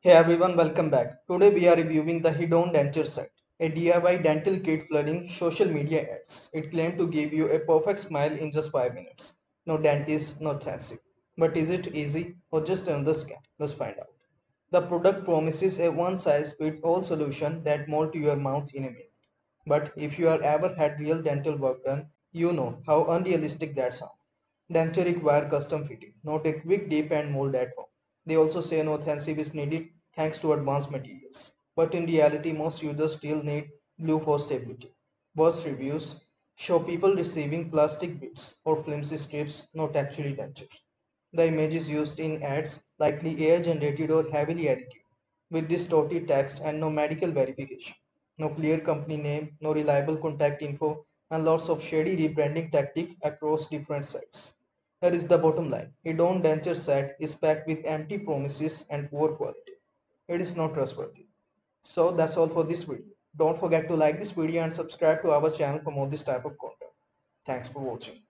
Hey everyone, welcome back. Today we are reviewing the Hidone Denture Set, a DIY dental kit flooding social media ads. It claimed to give you a perfect smile in just 5 minutes. No dentist, no fancy. But is it easy or just another scam? Let's find out. The product promises a one-size-fits-all solution that molds to your mouth in a minute. But if you have ever had real dental work done, you know how unrealistic that sounds. Denture require custom fitting, not a quick dip and mold at home. They also say no adhesive is needed thanks to advanced materials. But in reality, most users still need glue for stability. Worst reviews show people receiving plastic bits or flimsy strips, not actually dentures. The images used in ads likely AI generated or heavily edited, with distorted text and no medical verification. No clear company name, no reliable contact info, and lots of shady rebranding tactic across different sites. Here is the bottom line. Hidone Denture Set is packed with empty promises and poor quality. It is not trustworthy. So that's all for this video. Don't forget to like this video and subscribe to our channel for more this type of content. Thanks for watching.